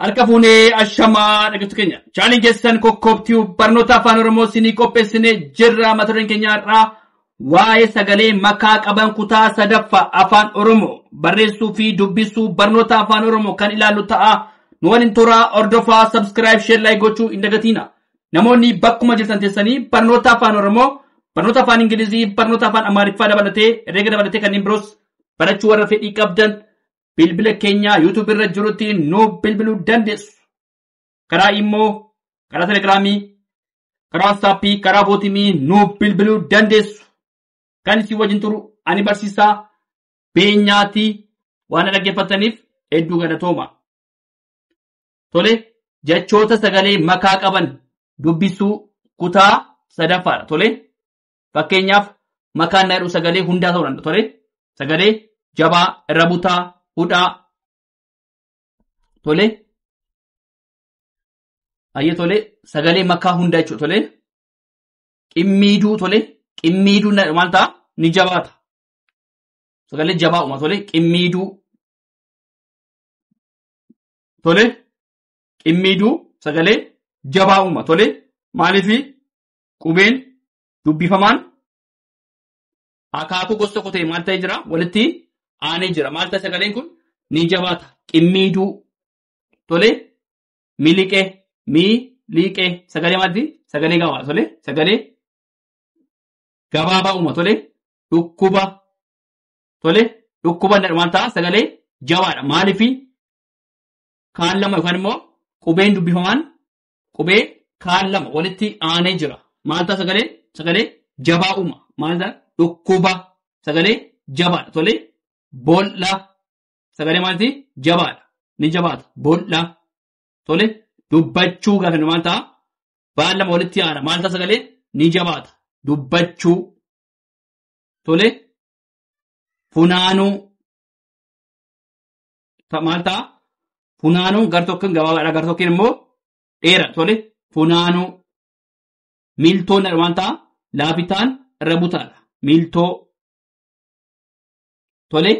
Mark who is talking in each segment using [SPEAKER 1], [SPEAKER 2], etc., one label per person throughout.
[SPEAKER 1] Harka fuunee ashamaa dhaggeeffattoota keenya. Chaaniin keessan kokkoobtuu barnoota afaan Oromoo isinii qopheessinee jirra. Mata dureen keenya irraa waa'ee sagalee makaa qaban kutaa 3ffaa afaan Oromoo barreessuu fi dubbisuu barnoota afaan Oromoo kan ilaallu ta'a. Nu waliin turaa hordofaa subscribe share like gochuu hin dagatina. Namoonni bakkuma jirtan teessanii barnoota afaan Oromoo, barnoota afaan Ingilizii, barnoota afaan Amaariffaa dabalatee, herreega dabalatee kanneen biroos barachuu warra fedhii qabdan bilbila keenya YouTube irra jirutti nu bilbiluu dandeessu. Karaa immoo karaa Telegiraamii, karaa WhatsAppii, karaa Bootimii nu bilbiluu dandeessu. Kan isin wajjin turu ani barsiisaa Beenyaatii waan dhaggeeffataniif hedduu galatooma. Tole jechoota sagalee makaa qaban dubbisuu kutaa 3ffaadha. Tole fakkeenyaaf makaan na jedhu sagalee hundaa ta'uu danda'a. Tole sagalee jabaa, irra butaa, hudhaa. Tole ayyee tole sagalee makaa hundaa jechuudha. Tole qimmiiduu. Tole qimmiiduu maal ta'a? Ni jabaata. Sagalee jabaa uuma. Tole qimmiiduu. Tole qimmiiduu sagalee jabaa uuma. Tole maaliifi qubeen dubbifamaan akaakuu gosa tokko ta'e maal ta'ee jira? Walitti aanee jira. Maal ta'a sagaleen kun? Ni jabaata. Qimmiiduu. Tole miliqee, liiqee sagalee maaliiti? Sagalee gabaabaa. Tole sagalee gabaabaa uuma. Tole dhukkuba. Tole dhukkuba maal ta'a? Sagalee jabaadha. Maaliifi kaan lama yookaan immoo qubeen dubbifamaan qubee kaan lama walitti aanee jira. Maal ta'a sagalee jabaa uuma. Maal ta'a? Dhukkuba. Sagalee jabaadha. Tole boolla. Sagalee maaliiti? Jabaadha. Ni jabaata. Boolla. Tole dubbachuu gaafa maal ta'a? Baan lama walitti aana. Maal ta'a sagalee? Ni jabaata. Dubbachuu. Tole funaanuu. Maal ta'a? Funaanuu gar-tokkoon gabaabaadha. Gar-tokkoon immoo dheera. Tole funaanuu. Miiltoon maal ta'a? Laafitaan irra butaadha. Miiltoo. Tole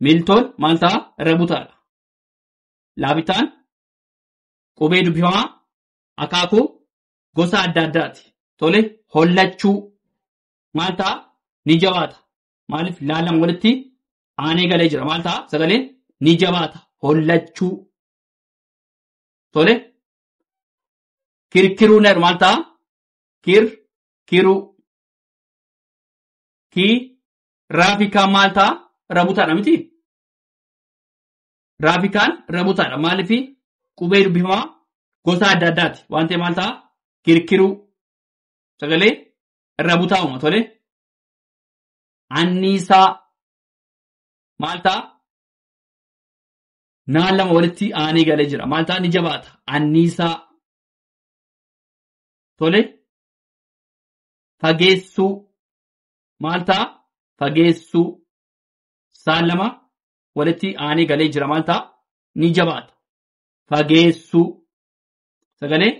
[SPEAKER 1] miiltoon maal ta'a? Irra butaadha. Laafitaan qubee dubbifamaa akaakuu gosa adda addaati. Tole hollachuu maal ta'a? Ni jabaata. Maaliif laalama walitti aanee galee jira. Maal ta'a? Sagaleen ni jabaata. Hollachuu. Tole kirkiruu maal ta'a? Kirkiruu. Raafikaan maal ta'a? Rabutaadha miti? Raafikaan rabutaadha. Maaliifi qubee dubbifamaa gosa adda addaati. Waan ta'eef maal ta'a? Kirkiruu. Sagalee rabutaa uuma. Tole anniisaa maal ta'a? Naan lama walitti aanee galee jira. Maal ta'a? Ni jabaata. Anniisaa. Tole fageessuu maal ta'a? Fageessuu. Saan lama walitti aanee galee jira. Maal ta'a? Ni jabaata. Fageessuu. Sagalee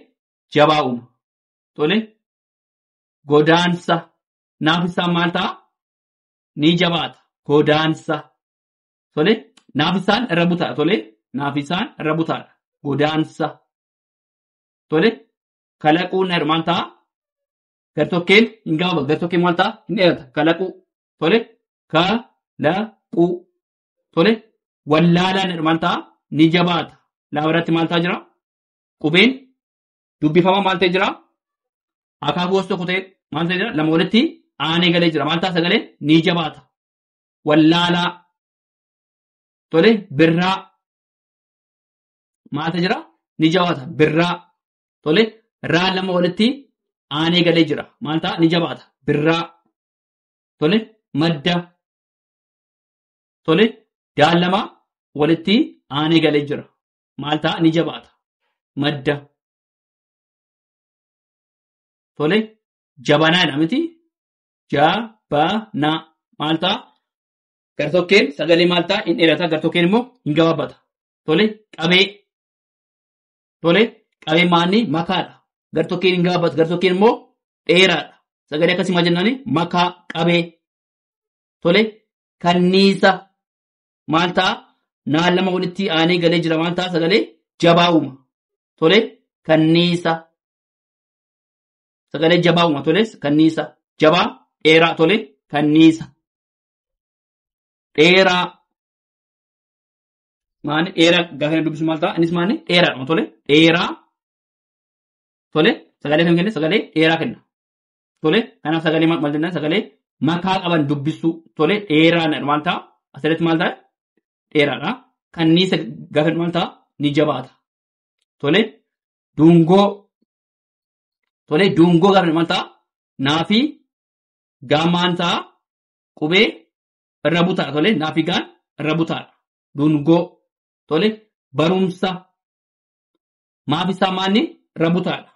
[SPEAKER 1] jabaa uuma. Tole godaansa. Naafisaan maal ta'a? Ni jabaata. Godaansa. Tole naafisaan irra butaadha. Tole naafisaan irra butaadha. Godaansa. Tole kalaquun maal ta'a? Gar-tokkeen hin gabaabatu. Gar-tokkeen maal ta'a? Hin dheerata. Kalaquu. Tole kalaquu. Tole wallaalaan maal ta'a? Ni jabaata. Lafa irratti maal ta'a jira? Qubeen dubbifama maal ta'e jira? Akaakuu gosa tokko ta'e maal ta'e jira? Lama walitti aanee galee jira. Maal ta'a sagaleen? Ni jabaata. Wallaalaa. Tole birraa. Maal ta'e jira? Ni jabaata. Birraa. Tole raa lama walitti aanee galee jira. Maal ta'a? Ni jabaata. Birraa. Tole madda. Tole daallama walitti aanee galee jira. Maal ta'a? Ni jabaata. Madda. Tole jabanaadha miti? Jabanaa. Maal ta'a? Gar-tokkeen sagalee maal ta'a? Hin dheerata. Gar-tokkeen immoo hin gabaabata. Tole qabee. Tole qabee maanni makaadha. Gar-tokkeen hin gabaabatu. Gar-tokkeen immoo dheeraadha. Sagalee akkasii maal jennaani? Makaa qabee. Tole kanniisa. Maal ta'a? Naan lama walitti aanee galee jira. Maal ta'a? Sagalee jabaa uuma. Tole kanniisa. Sagalee jabaa uuma. Tole kanniisa. Jabaa dheeraa. Tole kanniisa. Dheeraa. Maani dheeraa gaafa inni dubbisu maal ta'a? Innis maani dheeraadha. Tole dheeraa. Tole sagalee kan kenne sagalee dheeraa kenna. Tole kanaaf sagalee maal jennaan? Sagalee makaa qaban dubbisu. Tole dheeraadha maal ta'a? Asirratti maal ta'a? Dheeraadha. Kanniisa gaafa maal ta'a? Ni jabaata. Tole dungoo. Tole dungoo gaafa maal ta'a? Naafi gaamaan ta'a? Qubee irra butaa. Tole naafi gaan irra butaadha. Dungoo. Tole barumsa. Maafisaa maanni irra butaadha.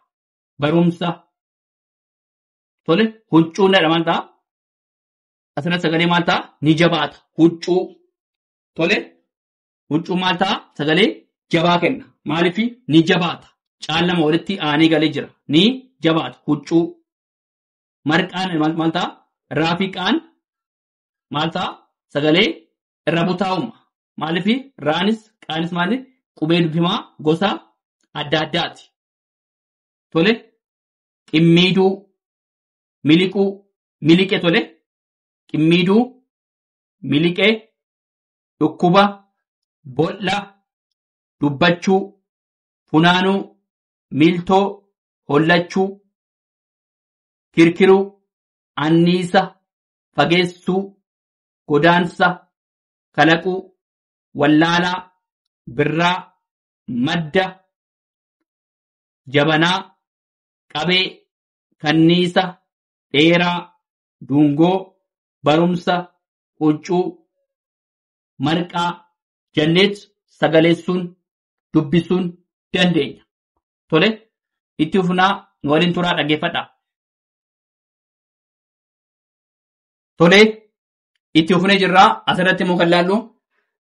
[SPEAKER 1] Barumsa. Tole huccuudha maal ta'a? Asirratti sagalee maal ta'a? Ni jabaata. Huccuu. Tole huccuu maal ta'a? Sagalee jabaa kenna. Maaliif ni jabaata? Caallama walitti aanee galee jira. Ni jabaata. Huccuu. Marqaan maal ta'a? Raafiqaan maal ta'a? Sagalee irra butaa uuma. Maaliif raanis qaanis maali? Qubee dubbimaa gosa adda addaati. Tole qimmiiduu. Miliquu. Miliqee. Tole qimmiiduu. Miliqee. Dhukkuba. Bol'a. Dubbachuu. Funaanuu. Miltoo. Hollachuu. Kirkiruu. Anniisa. Fageessuu. Godaansa. Kalaquu. Wallaalaa. Birraa. Madda. Jabanaa. Qabee. Kanniisa. Dheeraa. Dungoo. Barumsa. Huccuu. Marqaa. Janneet sagaleessuun dubbisuun dandeenya. Tole itti fufnaa nu waliin turaa dhaggeeffadhaa. Tole itti fufnee jirraa asirratti immoo kan laallu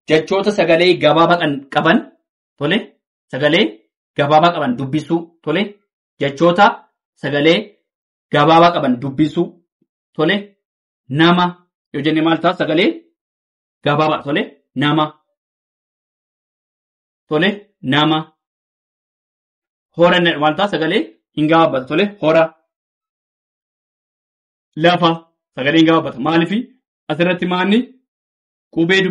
[SPEAKER 1] jechoota sagalee gabaabaa qaban. Tole sagalee gabaabaa qaban dubbisuu. Tole jechoota sagalee gabaabaa qaban dubbisuu. Tole nama yoo jenne maal ta'a? Sagalee gabaabaa. Tole nama. Tole nama. Hora maal ta'a? Sagalee hin gabaabbata. Tole hora. Lafa sagalee hin gabaabbata. Maaliif asirratti maanni qubee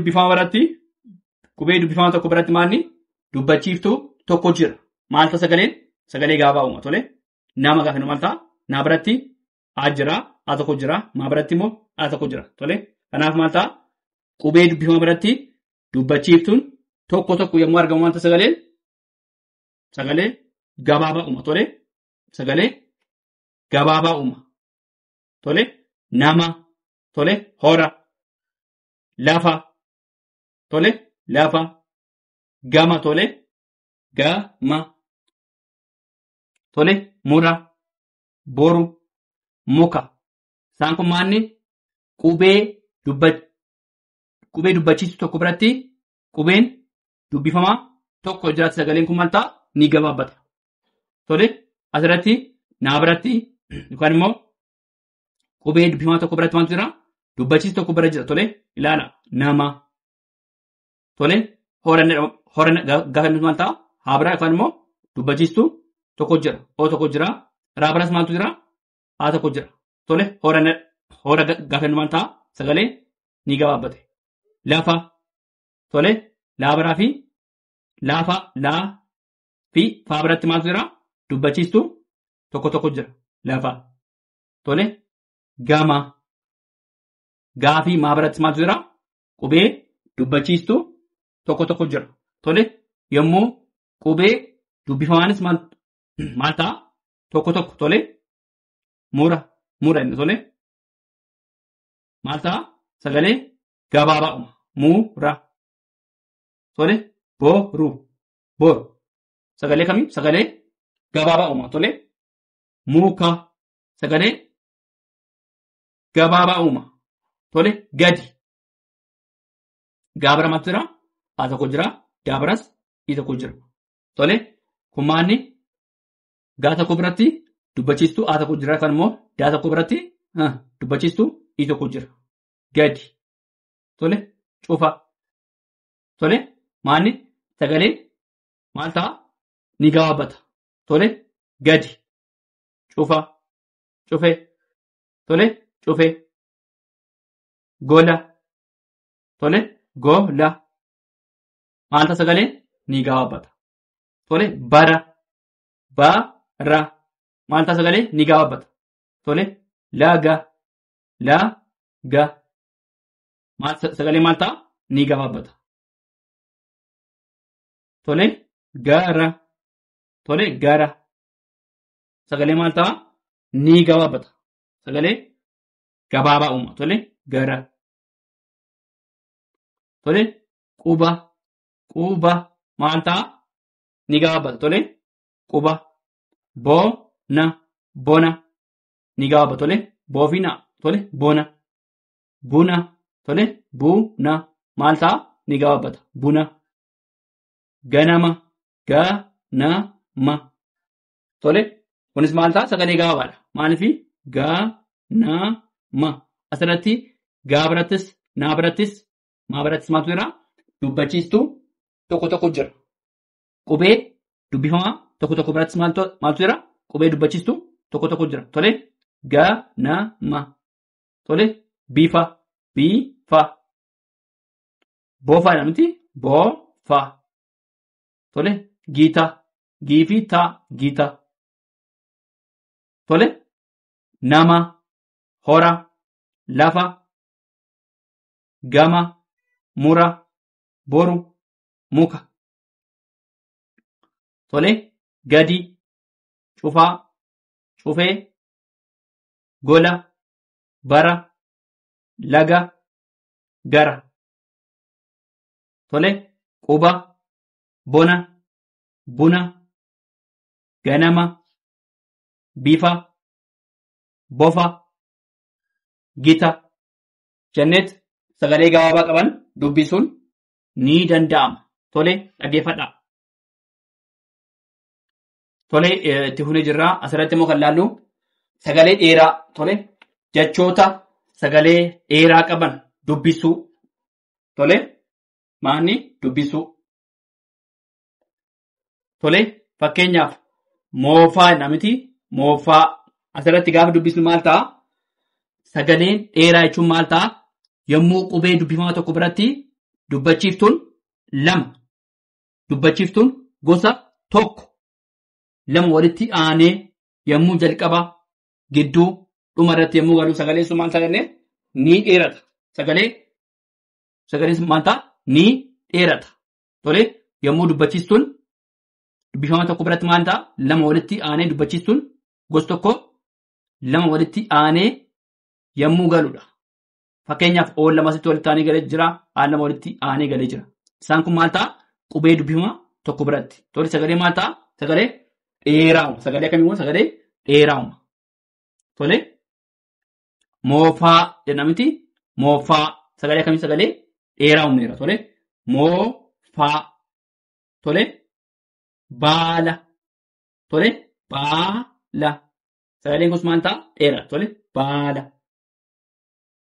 [SPEAKER 1] dubbifamaa tokko biratti maanni dubbachiiftuu tokko jira. Maal ta'a sagaleen? Sagalee gabaabaa uuma. Tole nama gaafa maal ta'a? Naa biratti haa jira. Haa tokko jira. Maa biratti immoo haa tokko jira. Tole kanaaf maal ta'a? Qubee dubbifamaa biratti dubbachiiftuun tokko yommuu argamu maal ta'a sagaleen? Sagalee gabaabaa uuma. Tole sagalee gabaabaa uuma. Tole nama. Tole hora. Lafa. Tole lafa. Gama. Tole gama. Tole mura. Boru. Muka. Isaan kun maanni qubee dubbachiisu tokko biratti qubeen dubbifamaa tokko jiraatti sagaleen kun maal ta'a? Ni gabaabbata. Tole asirratti naa biratti yookaan immoo qubee dubbifamaa tokko biratti maaltu jira? Dubbachiisu tokko bira jira. Tole ilaala nama. Tole hora gaafa inni maal ta'a? Haa biraa yookaan immoo dubbachiistu tokko jira. Oo tokko jira. Raa biraas maaltu jira? Haa tokko jira. Tole hora gaafa inni maal ta'a? Sagalee ni gabaabbate. Lafa. Tole laa biraa fi laafa laa fi faa biratti maaltu jira? Dubbachiistu tokko jira. Lafa. Tole gama. Gaa fi maa biratti maaltu jira? Qubee dubbachiistu tokko jira. Tole yommuu qubee dubbifamaanis maal ta'a? Tokko. Tole mura inni. Tole maal ta'a? Sagalee gabaabaa uuma. Mura. Tole boru. Sagalee kamii? Sagalee gabaabaa uuma. Tole muka. Sagalee gabaabaa uuma. Tole gadi. Gaabara maaltu jira? Haa tokko jira. Gaabaras ii tokko jira. Tole kun maanni gaa tokko biratti dubbachiistu haa tokko jira. Kan immoo daa tokko biratti dubbachiistu ii tokko jira. Gadi. Tole cufa. Tole maanni sagalee maal ta'a? Ni gabaabbata. Tole gadi cufa cufe tole cufe gola tole gola maal ta'a sagaleen ni gabaabbata. Tole bara bara maal ta'a sagaleen ni gabaabbata. Tole laga laga sagalee maal ta'a? Ni gabaabbata. Tole gara tole gara sagalee maal ta'a? Ni gabaabbata. Sagalee gabaabaa uuma. Tole gara tole quba quba maal ta'a? Ni gabaabbata. Tole quba bona bona ni gabaabbata. Tole boofina tole bona buna tole buna maal ta'a? Ni gabaabbata. Buna ganama ganama tole kunis maal ta'a? Sagalee gabaabaadha. Maaliifi ganama asirratti gaa birattis naa birattis maa birattis maaltu jira? Dubbachiistuu tokko tokko jira. Qubee dubbifamaa tokko tokko birattis maaltu jira? Qubee dubbachiistuu tokko tokko jira. Tole ganama tole bifa bifa boofaa jedhamti boofa tole giita giifita giita tole nama hora lafa gama mura boru muka tole gadi cufaa cufee gola bara laga gara tole quba bona buna ganama bifa bofa gita jenneet sagalee gabaabaa qaban dubbisuun ni danda'ama. Tole dhaggeeffadhaa. Tole itti fufnee jirraa. Asirratti immoo kan laallu sagalee dheeraa tole jechoota sagalee dheeraa qaban dubbisuu tole maanni dubbisuu tole fakkeenyaaf moofaa namiti moofaa asirratti gaafa dubbisnu maal ta'a? Sagaleen dheeraa jechuun maal ta'a? Yommuu qubee dubbifamaa tokko biratti dubbachiiftuun lama dubbachiiftuun gosa tokko lama walitti aanee yommuu jalqaba gidduu dhuma irratti yommuu galu sagalee sun maal ta'a? Ni dheerata. Sagaleen sun maal ta'a? Ni dheerata. Tole yommuu dubbachiistuun dubbifamaa tokko biratti maal ta'a? Lama walitti aanee dubbachiistuun gosa tokko lama walitti aanee yommuu galudha. Fakkeenyaaf ool lama asitti walitti aanee galee jira. Aan lama walitti aanee galee jira. Isaan kun maal ta'a? Qubee dubbifamaa tokko biratti. Tole sagalee maal ta'a? Sagalee dheeraa'uma. Sagalee akkamiin? Sagalee dheeraa'uma. Tole moofaa jedhamti. Moofaa sagalee akkamii? Sagalee dheeraa'umneera. Tole moofaa. Tole baala. Tole baala. Sagaleen kun maal ta'a? Dheeraa. Tole baala.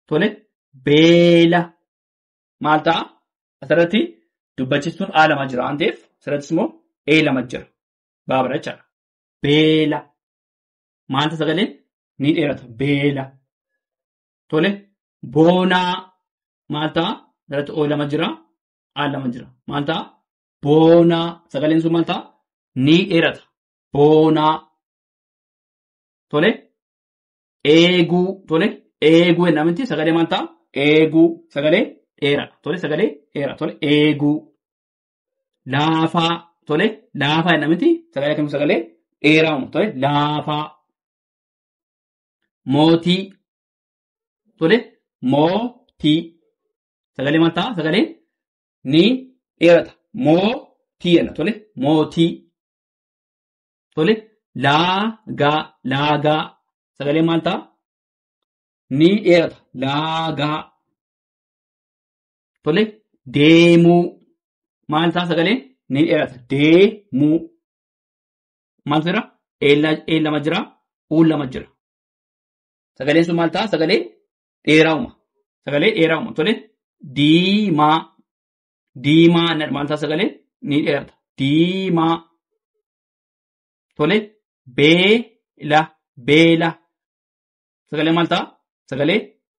[SPEAKER 1] Tole beela. Maal ta'a? Asirratti dubbachiistuun A lama jira waan ta'eef asirrattis immoo E lama jira. Baabara jechaadha. Beela. Maal ta'a sagaleen? Ni dheerata. Beela. Tole boonaa. Maal ta'a? Asirratti O lama jira. A lama jira. Maal ta'a? Boonaa. Sagaleen sun maal ta'a? Ni dheerata. Boonaa. Tole eeguu. Tole eeguu jedhamti sagalee maal ta'a? Eeguu sagalee dheeraa. Tole sagalee dheeraa. Tole eeguu. Laafaa. Tole laafaa jedhamti sagalee akkamii? Sagalee dheeraa'uma. Tole laafaa. Mootii. Tole mootii. Sagalee maal ta'a? Sagalee ni dheerata. Mootii jedha. Tole mootii. Tole laagaa. Laagaa. Sagalee maal ta'a? Ni dheerata. Laagaa. Tole deemuu. Maal ta'a sagalee? Ni dheerata. Deemuu. Maaltu jira? E lama jira. U lama jira. Sagaleen sun maal ta'a? Sagalee dheeraa'uma. Sagalee dheeraa'uma. Tole diimaa. Diimaa maal ta'a sagalee? Ni dheerata. diimaa. Tole beela beela. Sagalee maal ta'a? Sagalee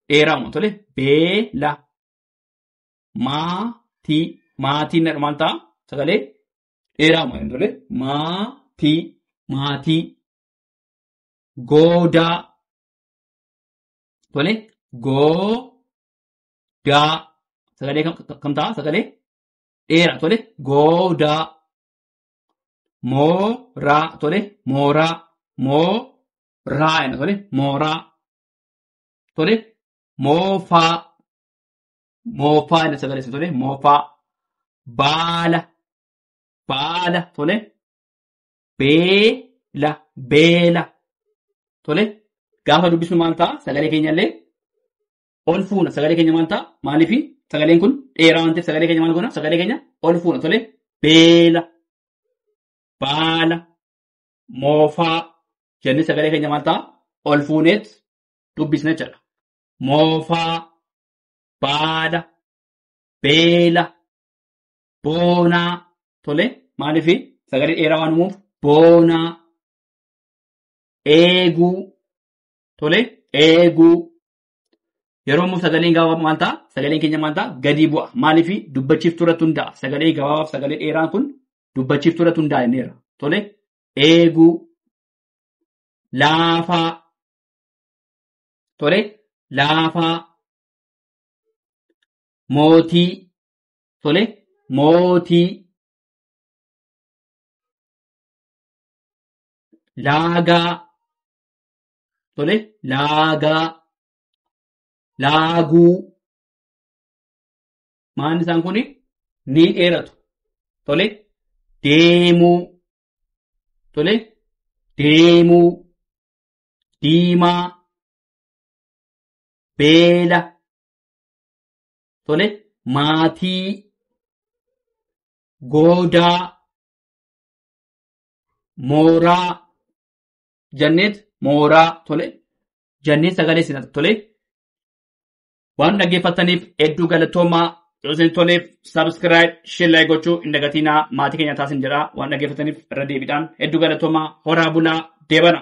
[SPEAKER 1] dheeraadha. Tole beela. Maatii maatiin maal ta'a? Sagalee dheeraadha. Tole maatii maatii. Goodaa. Tole goodaa. Sagalee kam ta'a? Sagalee dheeraa. Tole goodaa. Mooraa. Tole mooraa. Mooraa. Tole mooraa. Tole moofaa. Moofaa sagalee tole moofaa. Baala. Baala. Tole beela. Beela. Tole gaafa dubbisnu maal ta'a? Sagalee keenyallee ol fuuna. Sagalee keenya maal ta'a? Maaliif sagaleen kun dheeraa waan ta'eef sagalee keenya maal goona? Sagalee keenya ol fuuna. Tole beela. Baala. Moofaa. Jennee sagalee keenya maal ta'a? Ol fuuneet dubbisna jechuudha. Moofaa. Baala. Beela. Boonaa. Tole maaliif sagalee dheeraa waan uumuuf boonaa. Eeguu. Tole eeguu. Yeroo immoo sagaleen gabaabaa maal ta'a? Sagaleen keenya maal ta'a? Gadi bu'a. Maaliif dubbachiiftuu irratti hundaa'a. Sagalee gabaabaaf sagalee dheeraan kun dubbachiiftuu irratti hundaa'a jenneera. Tole eeguu. Laafaa. Tole laafaa. Mootii. Tole mootii. Laagaa. Tole laagaa. Laaguu. Maanni isaan kun ni dheeratu. Tole deemuu. Tole deemuu. Diimaa. Beela. Tole maatii. Goodaa. Mooraa. Janneet mooraa. Tole janneen sagalee sinata. Tole waan dhaggeeffataniif hedduu galatoomaa. Yoo isin toleef subscribe share gochuu hin dagatinaa. Maatii keenya taasin jedhaa waan dhaggeeffataniif irra deebiidhaan hedduu galatoomaa. Horaa bulaa deebana.